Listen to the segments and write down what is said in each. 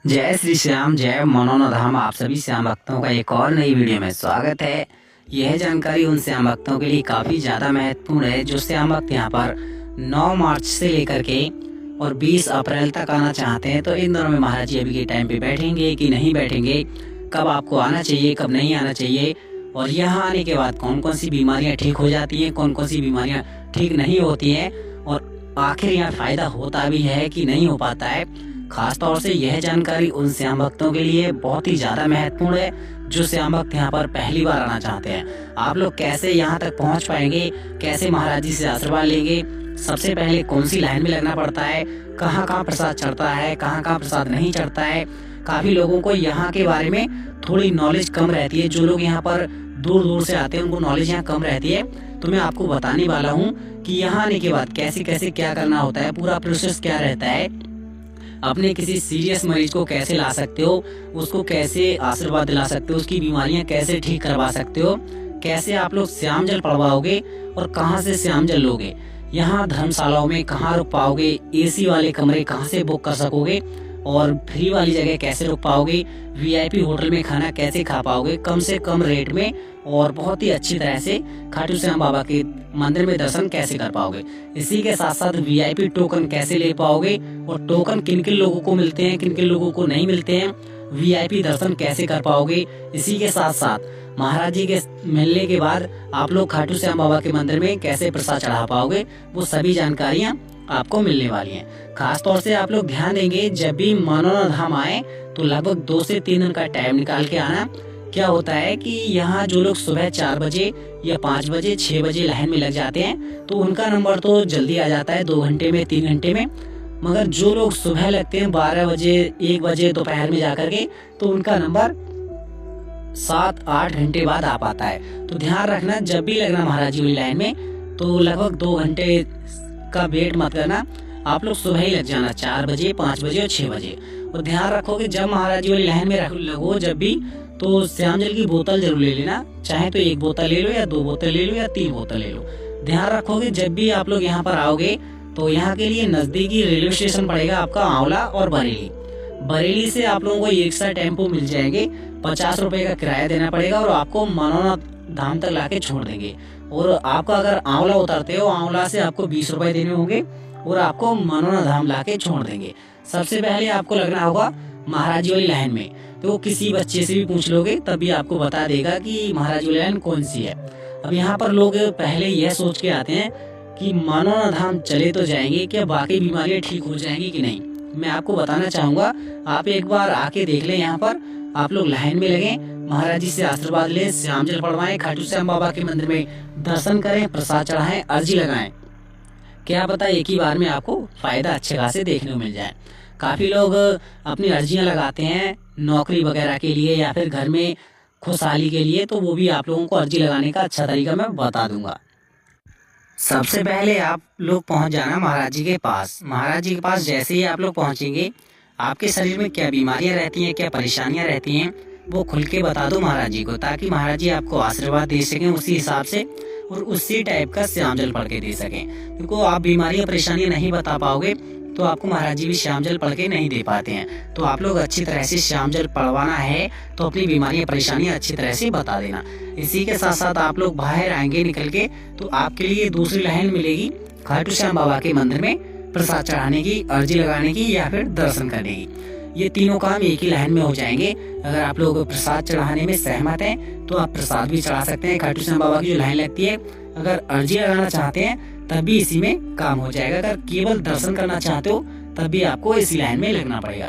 जय श्री श्याम, जय मनोनाधाम। आप सभी श्याम भक्तों का एक और नई वीडियो में स्वागत है। यह जानकारी उन श्याम भक्तों के लिए काफ़ी ज़्यादा महत्वपूर्ण है जो श्याम भक्त यहाँ पर 9 मार्च से लेकर के और 20 अप्रैल तक आना चाहते हैं। तो इन दोनों में महाराज जी अभी के टाइम पे बैठेंगे कि नहीं बैठेंगे, कब आपको आना चाहिए, कब नहीं आना चाहिए, और यहाँ आने के बाद कौन कौन सी बीमारियाँ ठीक हो जाती हैं, कौन कौन सी बीमारियाँ ठीक नहीं होती हैं, और आखिर यहाँ फ़ायदा होता भी है कि नहीं हो पाता है। खास तौर से यह जानकारी उन श्याम भक्तों के लिए बहुत ही ज़्यादा महत्वपूर्ण है जो श्याम भक्त यहाँ पर पहली बार आना चाहते हैं। आप लोग कैसे यहाँ तक पहुँच पाएंगे, कैसे महाराज जी से आशीर्वाद लेंगे, सबसे पहले कौन सी लाइन में लगना पड़ता है, कहाँ कहाँ प्रसाद चढ़ता है, कहाँ कहाँ प्रसाद नहीं चढ़ता है। काफ़ी लोगों को यहाँ के बारे में थोड़ी नॉलेज कम रहती है। जो लोग यहाँ पर दूर दूर से आते हैं उनको नॉलेज यहाँ कम रहती है। तो मैं आपको बताने वाला हूँ कि यहाँ आने के बाद कैसे कैसे क्या करना होता है, पूरा प्रोसेस क्या रहता है, अपने किसी सीरियस मरीज को कैसे ला सकते हो, उसको कैसे आशीर्वाद दिला सकते हो, उसकी बीमारियां कैसे ठीक करवा सकते हो, कैसे आप लोग श्याम जल पड़वाओगे और कहां से श्याम जल लोगे, यहाँ धर्मशालाओं में कहाँ रुक पाओगे, एसी वाले कमरे कहाँ से बुक कर सकोगे, और फ्री वाली जगह कैसे रुक पाओगे, वीआईपी होटल में खाना कैसे खा पाओगे कम से कम रेट में, और बहुत ही अच्छी तरह से खाटू श्याम बाबा के मंदिर में दर्शन कैसे कर पाओगे। इसी के साथ साथ वीआईपी टोकन कैसे ले पाओगे, और टोकन किन किन लोगों को मिलते हैं, किन किन लोगों को नहीं मिलते हैं, वीआईपी दर्शन कैसे कर पाओगे। इसी के साथ साथ महाराज जी के मिलने के बाद आप लोग खाटू श्याम बाबा के मंदिर में कैसे प्रसाद चढ़ा पाओगे, वो सभी जानकारियाँ आपको मिलने वाली हैं। खास तौर से आप लोग ध्यान देंगे, जब भी मनोनाधाम आए तो लगभग 2 से 3 दिन का टाइम निकाल के आना। क्या होता है कि यहाँ जो लोग सुबह 4 बजे या 5 बजे 6 बजे लाइन में लग जाते हैं तो उनका नंबर तो जल्दी आ जाता है, 2 घंटे में 3 घंटे में। मगर जो लोग सुबह लगते हैं 12 बजे 1 बजे दोपहर में जाकर के, तो उनका नंबर 7-8 घंटे बाद आ पाता है। तो ध्यान रखना, जब भी लगना महाराज जी वाली लाइन में तो लगभग 2 घंटे का वेट मत करना, आप लोग सुबह ही लग जाना, 4 बजे 5 बजे और 6 बजे। और ध्यान रखो कि जब महाराज जी वाली लाइन में लगो जब भी, तो श्याम जल की बोतल जरूर ले लेना। चाहे तो 1 बोतल ले लो या 2 बोतल ले लो या 3 बोतल ले लो। ध्यान रखोगे जब भी आप लोग यहाँ पर आओगे तो यहाँ के लिए नजदीकी रेलवे स्टेशन पड़ेगा आपका आंवला और बरेली। बरेली से आप लोगों को एक सा टेम्पो मिल जाएंगे, 50 रुपए का किराया देना पड़ेगा और आपको मनोनाथ धाम तक लाके छोड़ देंगे। और आपका अगर आंवला उतरते हो, आंवला से आपको 20 रुपए देने होंगे और आपको मनोनाथ धाम लाके छोड़ देंगे। सबसे पहले आपको लगना होगा महाराज जी वाली लाइन में। तो किसी बच्चे से भी पूछ लोगे तभी आपको बता देगा कि महाराज वाली लाइन कौन सी है। अब यहाँ पर लोग पहले यह सोच के आते हैं कि मनोनाथ धाम चले तो जाएंगे, क्या बाकी बीमारियां ठीक हो जाएंगी कि नहीं। मैं आपको बताना चाहूंगा, आप एक बार आके देख लें। यहाँ पर आप लोग लाइन में लगे, महाराज जी से आशीर्वाद लें, श्याम जल पड़वाएं, खाटू श्याम बाबा के मंदिर में दर्शन करें, प्रसाद चढ़ाएं, अर्जी लगाएं। क्या पता एक ही बार में आपको फायदा अच्छे खासे देखने को मिल जाए। काफी लोग अपनी अर्जियां लगाते हैं नौकरी वगैरह के लिए या फिर घर में खुशहाली के लिए, तो वो भी आप लोगों को अर्जी लगाने का अच्छा तरीका मैं बता दूंगा। सबसे पहले आप लोग पहुंच जाना महाराज जी के पास। महाराज जी के पास जैसे ही आप लोग पहुंचेंगे, आपके शरीर में क्या बीमारियां रहती हैं, क्या परेशानियां रहती हैं, वो खुल के बता दो महाराज जी को, ताकि महाराज जी आपको आशीर्वाद दे सकें उसी हिसाब से और उसी टाइप का श्याम जल पढ़ के दे सकें। क्योंकि आप बीमारियां परेशानियां नहीं बता पाओगे तो आपको महाराज जी भी श्याम जल पढ़ के नहीं दे पाते हैं। तो आप लोग अच्छी तरह से श्याम जल पढ़वाना है तो अपनी बीमारियां परेशानियां अच्छी तरह से बता देना। इसी के साथ साथ आप लोग बाहर आएंगे निकल के तो आपके लिए दूसरी लाइन मिलेगी खाटू श्याम बाबा के मंदिर में प्रसाद चढ़ाने की, अर्जी लगाने की या फिर दर्शन करने की। ये तीनों काम एक ही लाइन में हो जाएंगे। अगर आप लोग प्रसाद चढ़ाने में सहमत हैं तो आप प्रसाद भी चढ़ा सकते हैं। खाटू श्याम बाबा की जो लाइन लगती है, अगर अर्जी लगाना चाहते हैं तब भी इसी में काम हो जाएगा। अगर केवल दर्शन करना चाहते हो तब भी आपको इसी लाइन में लगना पड़ेगा।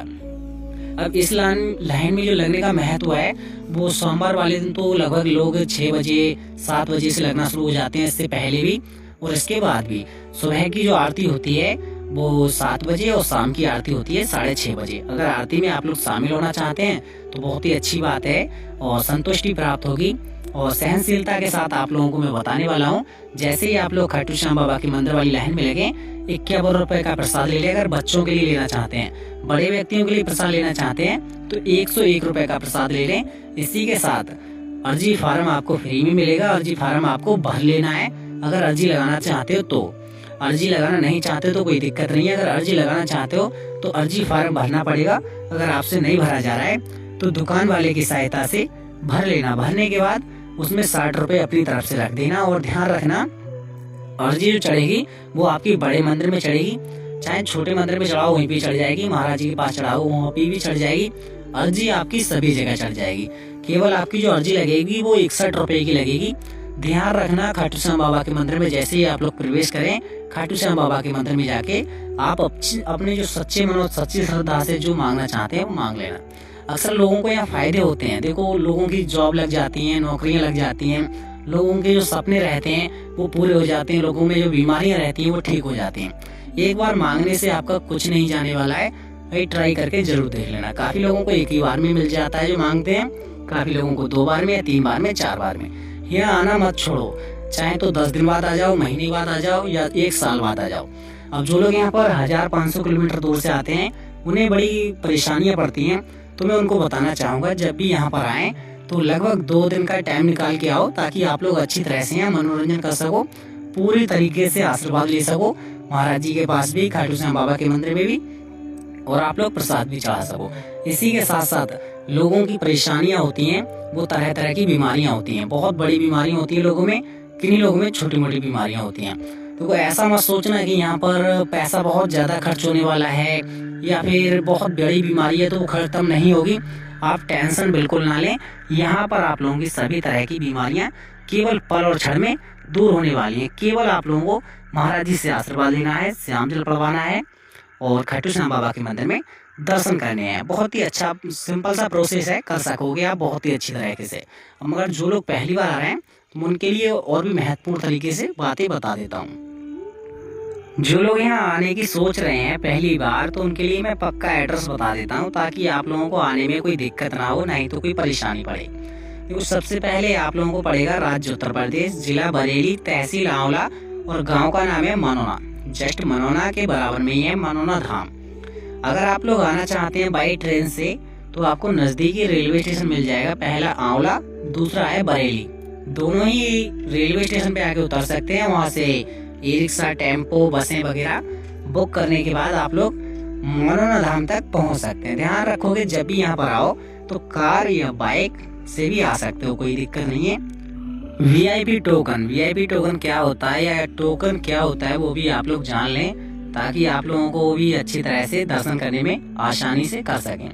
अब इस लाइन में जो लगने का महत्व है, वो सोमवार वाले दिन तो लगभग लोग 6 बजे 7 बजे से लगना शुरू हो जाते हैं, इससे पहले भी और इसके बाद भी। सुबह की जो आरती होती है वो 7 बजे और शाम की आरती होती है 6:30 बजे। अगर आरती में आप लोग शामिल होना चाहते हैं तो बहुत ही अच्छी बात है और संतुष्टि प्राप्त होगी। और सहनशीलता के साथ आप लोगों को मैं बताने वाला हूँ, जैसे ही आप लोग खाटू श्याम बाबा के मंदिर वाली लाइन में लगे, 51 रुपए का प्रसाद ले लें। अगर बच्चों के लिए लेना चाहते हैं, बड़े व्यक्तियों के लिए प्रसाद लेना चाहते हैं तो 101 रुपए का प्रसाद ले लें। इसी के साथ अर्जी फार्म आपको फ्री में मिलेगा। अर्जी फार्म आपको भर लेना है अगर अर्जी लगाना चाहते हो तो। अर्जी लगाना नहीं चाहते हो तो कोई दिक्कत नहीं है। अगर अर्जी लगाना चाहते हो तो अर्जी फार्म भरना पड़ेगा। अगर आपसे नहीं भरा जा रहा है तो दुकान वाले की सहायता से भर लेना। भरने के बाद उसमें 60 रुपये अपनी तरफ से रख देना। और ध्यान रखना, अर्जी जो चढ़ेगी वो आपकी बड़े मंदिर में चढ़ेगी, चाहे छोटे मंदिर में चढ़ाओ वहीं पे चढ़ जाएगी, महाराज जी के पास चढ़ाओ वहाँ पे भी चढ़ जाएगी। अर्जी आपकी सभी जगह चढ़ जाएगी। केवल आपकी जो अर्जी लगेगी वो 61 रुपये की लगेगी। ध्यान रखना, खाटू श्याम बाबा के मंदिर में जैसे ही आप लोग प्रवेश करें, खाटू श्याम बाबा के मंदिर में जाके आप अपने जो सच्चे मनोज सच्ची श्रद्धा से जो मांगना चाहते हैं वो मांग लेना। अक्सर लोगों को यहाँ फायदे होते हैं। देखो, लोगों की जॉब लग जाती है, नौकरियां लग जाती हैं, लोगों के जो सपने रहते हैं वो पूरे हो जाते हैं, लोगों में जो बीमारियां रहती हैं वो ठीक हो जाती हैं। एक बार मांगने से आपका कुछ नहीं जाने वाला है, भाई ट्राई करके जरूर देख लेना। काफी लोगों को एक ही बार में मिल जाता है जो मांगते हैं, काफी लोगों को 2 बार में, 3 बार में, 4 बार में। यहाँ आना मत छोड़ो, चाहे तो 10 दिन बाद आ जाओ, महीने बाद आ जाओ या 1 साल बाद आ जाओ। अब जो लोग यहाँ पर 1500 किलोमीटर दूर से आते हैं उन्हें बड़ी परेशानियां पड़ती हैं, तो मैं उनको बताना चाहूँगा जब भी यहाँ पर आएँ तो लगभग 2 दिन का टाइम निकाल के आओ, ताकि आप लोग अच्छी तरह से यहाँ मनोरंजन कर सको, पूरी तरीके से आशीर्वाद ले सको महाराज जी के पास भी, खाटू श्याम बाबा के मंदिर में भी, और आप लोग प्रसाद भी चढ़ा सको। इसी के साथ साथ लोगों की परेशानियां होती हैं, वो तरह तरह की बीमारियां होती हैं, बहुत बड़ी बीमारियां होती है लोगों में, किन्हीं लोगों में छोटी मोटी बीमारियां होती हैं। तो ऐसा मत सोचना कि यहाँ पर पैसा बहुत ज्यादा खर्च होने वाला है या फिर बहुत बड़ी बीमारी है तो वो खत्म नहीं होगी। आप टेंशन बिल्कुल ना लें, यहाँ पर आप लोगों की सभी तरह की बीमारियां केवल पल और क्षण में दूर होने वाली हैं। केवल आप लोगों को महाराज जी से आशीर्वाद लेना है, श्याम जल पड़वाना है और खाटू श्याम बाबा के मंदिर में दर्शन करने हैं। बहुत ही अच्छा सिंपल सा प्रोसेस है, कर सकोगे आप बहुत ही अच्छी तरीके से। मगर जो लोग पहली बार आ रहे हैं तो उनके लिए और भी महत्वपूर्ण तरीके से बातें बता देता हूँ। जो लोग यहाँ आने की सोच रहे हैं पहली बार, तो उनके लिए मैं पक्का एड्रेस बता देता हूँ, ताकि आप लोगों को आने में कोई दिक्कत ना हो, नहीं तो कोई परेशानी पड़े। तो सबसे पहले आप लोगों को पड़ेगा राज्य उत्तर प्रदेश, जिला बरेली, तहसील आंवला और गांव का नाम है मनोना। जस्ट मनोना के बराबर में ही है मनोना धाम। अगर आप लोग आना चाहते हैं बाई ट्रेन से तो आपको नजदीकी रेलवे स्टेशन मिल जाएगा। पहला आंवला, दूसरा है बरेली। दोनों ही रेलवे स्टेशन पे आके उतर सकते हैं। वहाँ से ई रिक्शा, टेम्पो, बसें वगैरह बुक करने के बाद आप लोग मनोना धाम तक पहुँच सकते हैं। ध्यान रखोगे जब भी यहाँ पर आओ तो कार या बाइक से भी आ सकते हो, कोई दिक्कत नहीं है। वीआईपी टोकन क्या होता है या टोकन क्या होता है वो भी आप लोग जान लें, ताकि आप लोगों को भी अच्छी तरह से दर्शन करने में आसानी से कर सकें।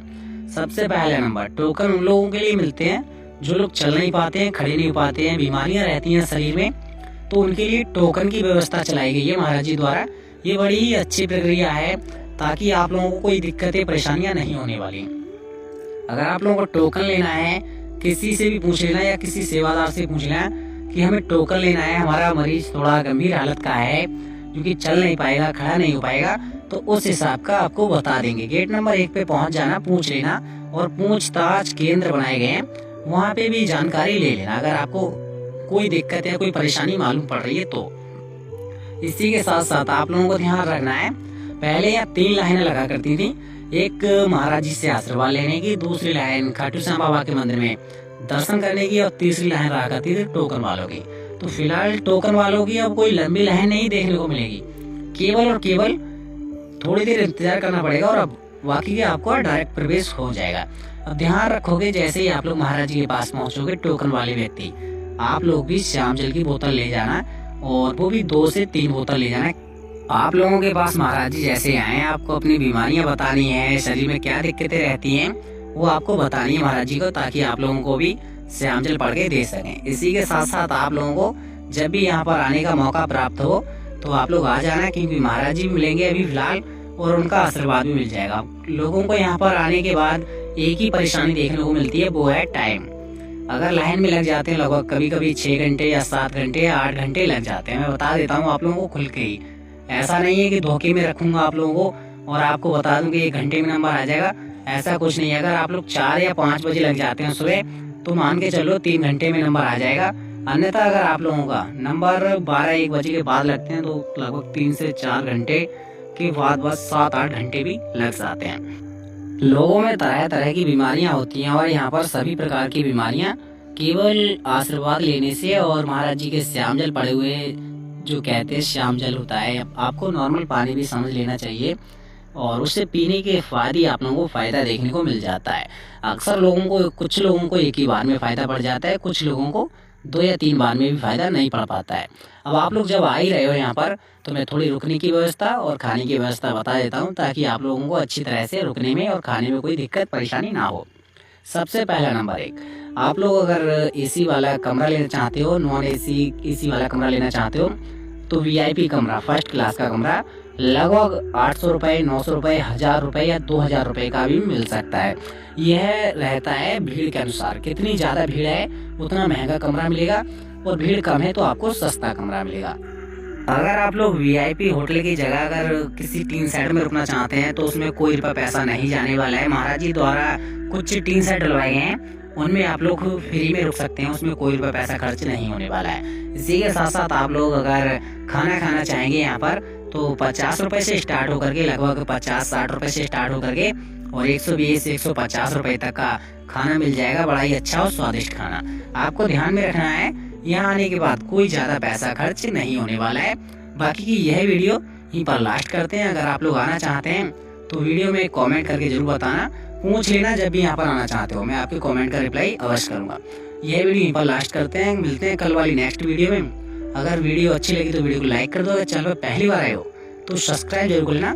सबसे पहला नंबर, टोकन उन लोगों के लिए मिलते हैं जो लोग चल नहीं पाते हैं, खड़े नहीं पाते हैं, बीमारियां रहती हैं शरीर में, तो उनके लिए टोकन की व्यवस्था चलाई गई है महाराज जी द्वारा। ये बड़ी ही अच्छी प्रक्रिया है, ताकि आप लोगों को कोई दिक्कतें परेशानियां नहीं होने वाली। अगर आप लोगों को टोकन लेना है, किसी से भी पूछ लेना या किसी सेवादार से पूछ लेना कि हमें टोकन लेना है, हमारा मरीज थोड़ा गंभीर हालत का है क्योंकि चल नहीं पाएगा, खड़ा नहीं हो पाएगा, तो उस हिसाब का आपको बता देंगे। गेट नंबर 1 पे पहुंच जाना, पूछ लेना, और पूछताछ केंद्र बनाए गए हैं वहाँ पे भी जानकारी ले लेना अगर आपको कोई दिक्कत या कोई परेशानी मालूम पड़ रही है तो। इसी के साथ साथ आप लोगों को ध्यान रखना है, पहले यहाँ 3 लाइनें लगा करती थी, एक महाराज जी से आशीर्वाद लेने की, दूसरी लाइन खाटू श्याम बाबा के मंदिर में दर्शन करने की, और तीसरी लाइन रहा करती थी टोकन वालों की। तो फिलहाल टोकन वालों की अब कोई लंबी लाइन नहीं देखने को मिलेगी, केवल और केवल थोड़ी देर इंतजार करना पड़ेगा और अब वाकई आपको डायरेक्ट प्रवेश हो जाएगा। अब ध्यान रखोगे जैसे ही आप लोग महाराज जी के पास पहुंचोगे, टोकन वाले व्यक्ति आप लोग भी श्याम जल की बोतल ले जाना, और वो भी 2 से 3 बोतल ले जाना। आप लोगों के पास महाराज जी जैसे आए, आपको अपनी बीमारियां बतानी है, शरीर में क्या दिक्कतें रहती हैं वो आपको बतानी है महाराज जी को, ताकि आप लोगों को भी श्याम जल पढ़ के दे सकें। इसी के साथ साथ आप लोगों को जब भी यहाँ पर आने का मौका प्राप्त हो तो आप लोग आ जाना, क्योंकि महाराज जी मिलेंगे अभी फिलहाल और उनका आशीर्वाद भी मिल जाएगा। लोगों को यहाँ पर आने के बाद एक ही परेशानी देखने को मिलती है, वो है टाइम। अगर लाइन में लग जाते हैं लगभग कभी कभी 6 घंटे या 7 घंटे या 8 घंटे लग जाते हैं। मैं बता देता हूँ आप लोगों को खुल के ही, ऐसा नहीं है कि धोखे में रखूंगा आप लोगों को और आपको बता दूं कि 1 घंटे में नंबर आ जाएगा, ऐसा कुछ नहीं है। अगर आप लोग 4 या 5 बजे लग जाते हैं सुबह तो मान के चलो 3 घंटे में नंबर आ जाएगा। अन्यथा अगर आप लोगों का नंबर 12-1 बजे के बाद लगते हैं तो लगभग 3 से 4 घंटे के बाद बस 7-8 घंटे भी लग जाते हैं। लोगों में तरह तरह की बीमारियां होती हैं और यहाँ पर सभी प्रकार की बीमारियां केवल आशीर्वाद लेने से और महाराज जी के श्याम जल पड़े हुए जो कहते हैं श्याम जल होता है, आपको नॉर्मल पानी भी समझ लेना चाहिए और उससे पीने के बाद ही आप लोगों को फ़ायदा देखने को मिल जाता है। अक्सर कुछ लोगों को एक ही बार में फ़ायदा पड़ जाता है, कुछ लोगों को 2 या 3 बार में भी फ़ायदा नहीं पड़ पाता है। अब आप लोग जब आ ही रहे हो यहाँ पर, तो मैं थोड़ी रुकने की व्यवस्था और खाने की व्यवस्था बता देता हूँ, ताकि आप लोगों को अच्छी तरह से रुकने में और खाने में कोई दिक्कत परेशानी ना हो। सबसे पहला नंबर 1, आप लोग अगर एसी वाला कमरा लेना चाहते हो, नॉन एसी वाला कमरा लेना चाहते हो, तो वीआईपी कमरा, फर्स्ट क्लास का कमरा लगभग 800 रुपये, 900 रुपये, 1000 रुपये या 2000 रुपये का भी मिल सकता है। यह रहता है भीड़ के अनुसार, कितनी ज़्यादा भीड़ है उतना महंगा कमरा मिलेगा और भीड़ कम है तो आपको सस्ता कमरा मिलेगा। अगर आप लोग वीआईपी होटल की जगह अगर किसी टीन सेट में रुकना चाहते हैं तो उसमें कोई रुपया पैसा नहीं जाने वाला है। महाराज जी द्वारा कुछ टीन सेट डलवाए गए हैं, उनमें आप लोग फ्री में रुक सकते हैं, उसमें कोई रुपया पैसा खर्च नहीं होने वाला है। इसी के साथ साथ आप लोग अगर खाना खाना चाहेंगे यहाँ पर, तो 50 रुपये से स्टार्ट होकर के लगभग 50-60 रुपये से स्टार्ट होकर के और 120-150 रुपये तक का खाना मिल जाएगा। बड़ा ही अच्छा और स्वादिष्ट खाना। आपको ध्यान में रखना है, यहाँ आने के बाद कोई ज़्यादा पैसा खर्च नहीं होने वाला है। बाकी की यह वीडियो यहीं पर लास्ट करते हैं। अगर आप लोग आना चाहते हैं तो वीडियो में कमेंट करके जरूर बताना, पूछ लेना जब भी यहाँ पर आना चाहते हो, मैं आपके कमेंट का रिप्लाई अवश्य करूँगा। यह वीडियो यहीं पर लास्ट करते हैं, मिलते हैं कल वाली नेक्स्ट वीडियो में। अगर वीडियो अच्छी लगी तो वीडियो को लाइक कर दो, अगर चैनल पर पहली बार आए हो तो सब्सक्राइब जरूर कर लेना।